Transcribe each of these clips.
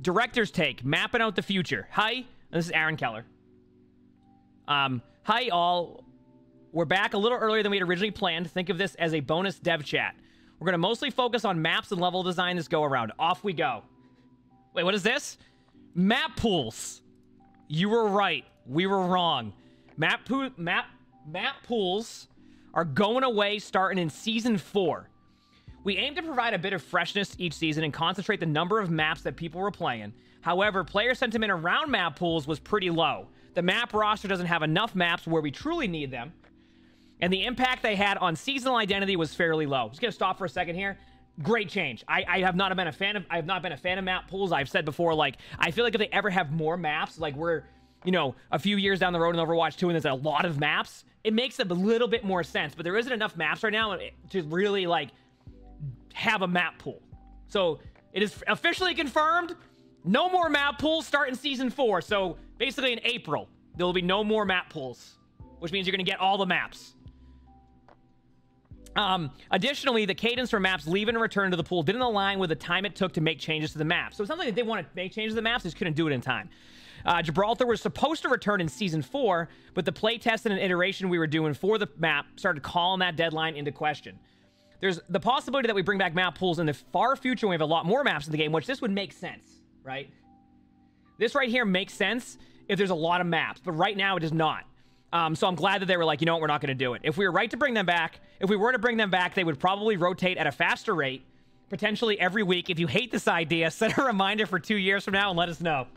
Director's take, mapping out the future. Hi, this is Aaron Keller. Hi all. We're back a little earlier than we had originally planned. Think of this as a bonus dev chat. We're going to mostly focus on maps and level design this go around. Off we go. Wait, what is this? Map pools. You were right. We were wrong. Map pools are going away starting in Season 4. We aim to provide a bit of freshness each season and concentrate the number of maps that people were playing. However, player sentiment around map pools was pretty low. The map roster doesn't have enough maps where we truly need them. And the impact they had on seasonal identity was fairly low. Just gonna stop for a second here. Great change. I have not been a fan of map pools. I've said before, like, I feel like if they ever have more maps, like we're, you know, a few years down the road in Overwatch 2 and there's a lot of maps, it makes a little bit more sense. But there isn't enough maps right now to really, like, have a map pool. So it is officially confirmed. No more map pools starting Season 4. So basically in April, there will be no more map pools, which means you're going to get all the maps. Additionally, the cadence for maps leaving and return to the pool didn't align with the time it took to make changes to the map. So it's not like they want to make changes to the maps, they just couldn't do it in time. Gibraltar was supposed to return in Season 4, but the playtest and iteration we were doing for the map started calling that deadline into question. There's the possibility that we bring back map pools in the far future when we have a lot more maps in the game, which this would make sense, right? This right here makes sense if there's a lot of maps, but right now it does not. So I'm glad that they were like, you know what, we're not going to do it. If we were right to bring them back, if we were to bring them back, they would probably rotate at a faster rate, potentially every week. If you hate this idea, set a reminder for 2 years from now and let us know.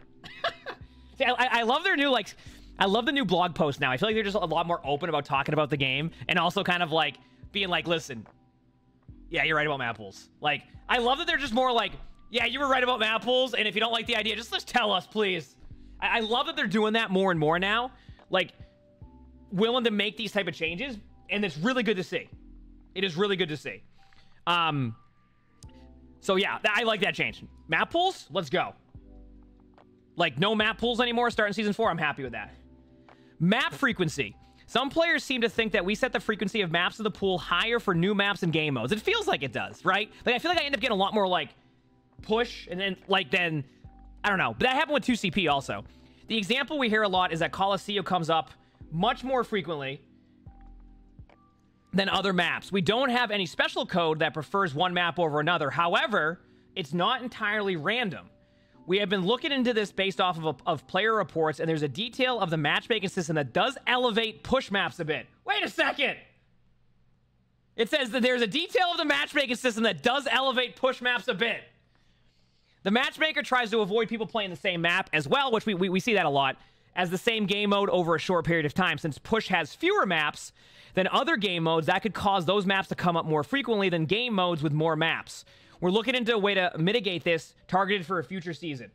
See, I love their new, like, I love the new blog post now. I feel like they're just a lot more open about talking about the game and also kind of like being like, listen, yeah, you're right about map pools. Like, I love that they're just more like, yeah, you were right about map pools, and if you don't like the idea, just tell us, please. I love that they're doing that more and more now. Like, willing to make these type of changes, and it's really good to see. It is really good to see. So yeah, I like that change. Map pools, let's go. Like, no map pools anymore starting Season 4. I'm happy with that. Map frequency. Some players seem to think that we set the frequency of maps to the pool higher for new maps and game modes. It feels like it does, right? Like, I feel like I end up getting a lot more, like, push, and then, like, then, I don't know. But that happened with 2CP also. The example we hear a lot is that Coliseum comes up much more frequently than other maps. We don't have any special code that prefers one map over another. However, it's not entirely random. We have been looking into this based off of player reports, and there's a detail of the matchmaking system that does elevate push maps a bit. Wait a second! It says that there's a detail of the matchmaking system that does elevate push maps a bit. The matchmaker tries to avoid people playing the same map as well, which we see that a lot, as the same game mode over a short period of time. Since push has fewer maps than other game modes, that could cause those maps to come up more frequently than game modes with more maps. We're looking into a way to mitigate this, targeted for a future season.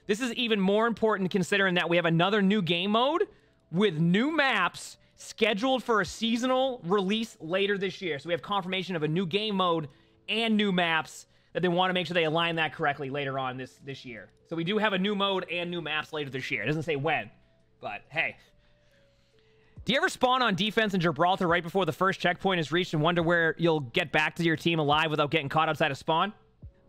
This is even more important considering that we have another new game mode with new maps scheduled for a seasonal release later this year. So we have confirmation of a new game mode and new maps that they want to make sure they align that correctly later on this year. So we do have a new mode and new maps later this year. It doesn't say when, but hey. Do you ever spawn on defense in Gibraltar right before the first checkpoint is reached and wonder where you'll get back to your team alive without getting caught outside of spawn?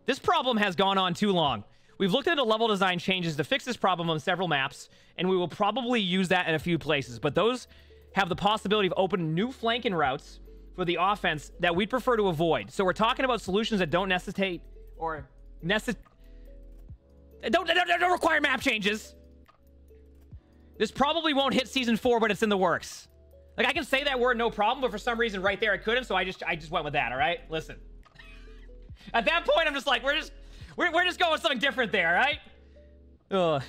This problem has gone on too long. We've looked into level design changes to fix this problem on several maps, and we will probably use that in a few places, but those have the possibility of opening new flanking routes for the offense that we'd prefer to avoid. So we're talking about solutions that don't necessitate or don't require map changes. This probably won't hit Season 4, but it's in the works. Like, I can say that word no problem, but for some reason right there I couldn't, so I just went with that, all right? Listen. At that point, I'm just like, we're just going with something different there, all right? Ugh.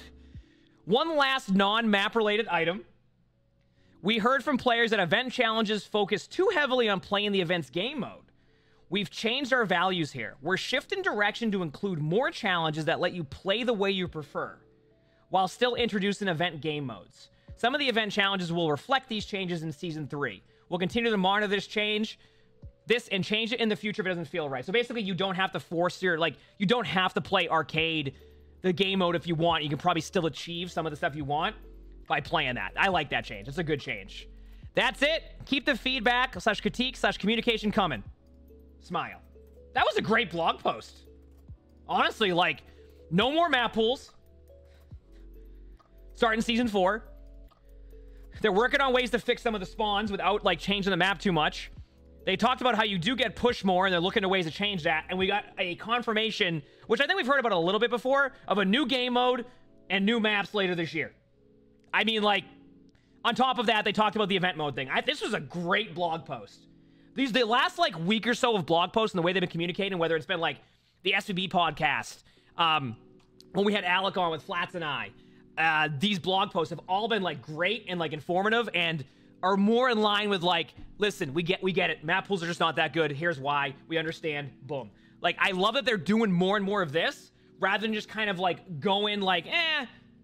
One last non-map related item. We heard from players that event challenges focus too heavily on playing the event's game mode. We've changed our values here. We're shifting direction to include more challenges that let you play the way you prefer, while still introducing event game modes. Some of the event challenges will reflect these changes in Season 3. We'll continue to monitor this and change it in the future if it doesn't feel right. So basically, you don't have to force your, like, you don't have to play arcade, the game mode if you want. You can probably still achieve some of the stuff you want by playing that. I like that change. It's a good change. That's it. Keep the feedback / critique / communication coming. Smile. That was a great blog post. Honestly, like, No more map pools. Starting season 4. They're working on ways to fix some of the spawns without like changing the map too much. They talked about how you do get push more, and they're looking at ways to change that. And we got a confirmation, which I think we've heard about a little bit before, of a new game mode and new maps later this year. I mean, like, on top of that, they talked about the event mode thing. This was a great blog post. The last, like, week or so of blog posts and the way they've been communicating, whether it's been, like, the SVB podcast, when we had Alec on with Flats and I, these blog posts have all been, like, great and, like, informative and are more in line with, like, listen, we get it. Map pools are just not that good. Here's why. We understand. Boom. Like, I love that they're doing more and more of this rather than just kind of, like, going, like,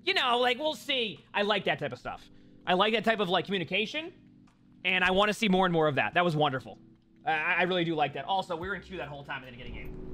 you know, like, we'll see. I like that type of stuff. I like that type of, like, communication, and I want to see more and more of that. That was wonderful. I really do like that. Also, we were in queue that whole time and didn't get a game.